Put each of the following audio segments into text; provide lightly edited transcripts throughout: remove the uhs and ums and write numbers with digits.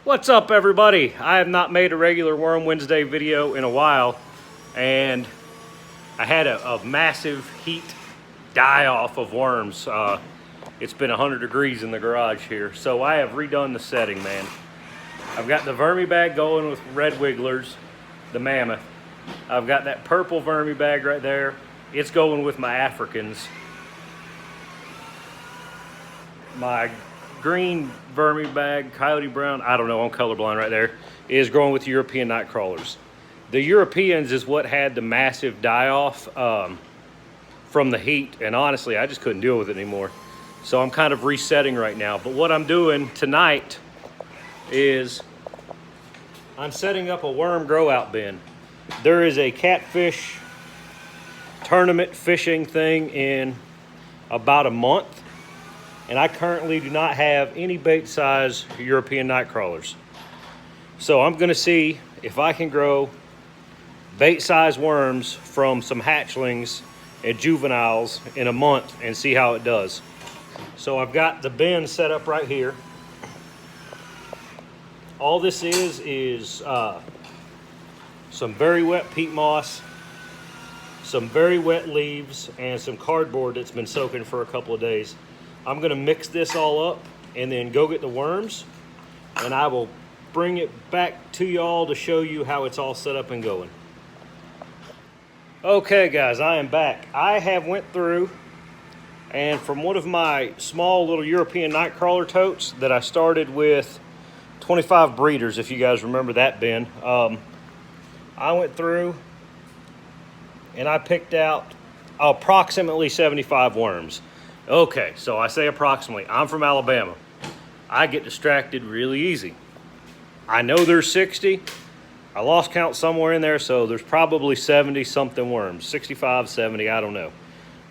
What's up, everybody? I have not made a regular Worm Wednesday video in a while, and I had a massive heat die-off of worms. It's been 100 degrees in the garage here, so I have redone the setting, man. I've got the Vermi bag going with red wigglers, the mammoth. I've got that purple Vermi bag right there. It's going with my Africans. My green Vermi bag, Coyote Brown, I don't know, I'm colorblind right there, is growing with European night crawlers. The Europeans is what had the massive die-off from the heat, and honestly, I just couldn't deal with it anymore. So I'm kind of resetting right now. But what I'm doing tonight is I'm setting up a worm grow out bin. There is a catfish tournament fishing thing in about a month, and I currently do not have any bait size European night crawlers. So I'm gonna see if I can grow bait size worms from some hatchlings and juveniles in a month and see how it does. So I've got the bin set up right here. All this is some very wet peat moss, some very wet leaves, and some cardboard that's been soaking for a couple of days. I'm gonna mix this all up and then go get the worms, and I will bring it back to y'all to show you how it's all set up and going. Okay guys, I am back. I have went through, and from one of my small little European night crawler totes that I started with 25 breeders, if you guys remember that bin, I went through and I picked out approximately 75 worms. Okay, so I say approximately. I'm from Alabama. I get distracted really easy. I know there's 60. I lost count somewhere in there, so there's probably 70 something worms. 65, 70, I don't know.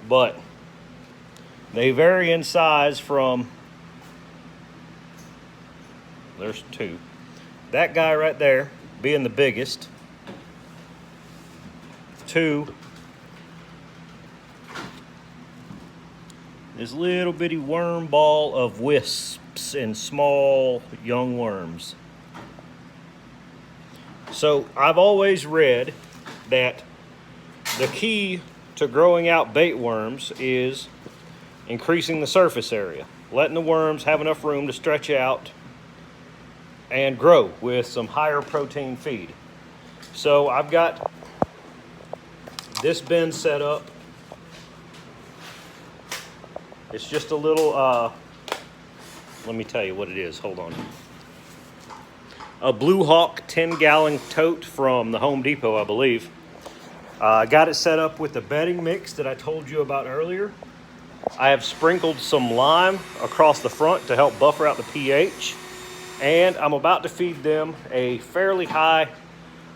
But they vary in size from, there's two. That guy right there being the biggest, to this little bitty worm ball of wisps and small young worms. So I've always read that the key to growing out bait worms is increasing the surface area, letting the worms have enough room to stretch out and grow with some higher protein feed. So I've got this bin set up. It's just a little, let me tell you what it is, hold on. A Blue Hawk 10-gallon tote from the Home Depot, I believe. I got it set up with the bedding mix that I told you about earlier. I have sprinkled some lime across the front to help buffer out the pH. And I'm about to feed them a fairly high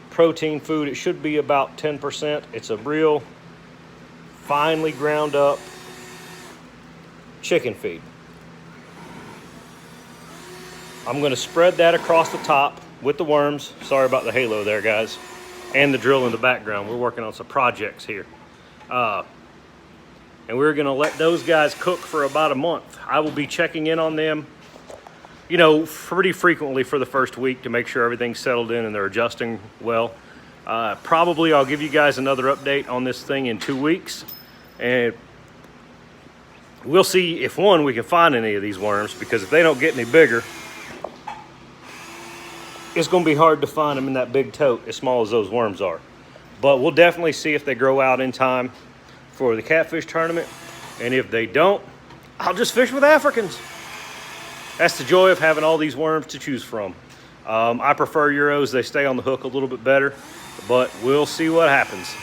protein food. It should be about 10%. It's a real finely ground up chicken feed. I'm going to spread that across the top with the worms. Sorry about the halo there, guys, and the drill in the background. We're working on some projects here. And we're going to let those guys cook for about a month. I will be checking in on them, you know, pretty frequently for the first week to make sure everything's settled in and they're adjusting well. Probably I'll give you guys another update on this thing in 2 weeks, and we'll see if, one, we can find any of these worms, because if they don't get any bigger, it's going to be hard to find them in that big tote as small as those worms are. But we'll definitely see if they grow out in time for the catfish tournament, and if they don't, I'll just fish with Africans. That's the joy of having all these worms to choose from. I prefer Euros. They stay on the hook a little bit better, but we'll see what happens.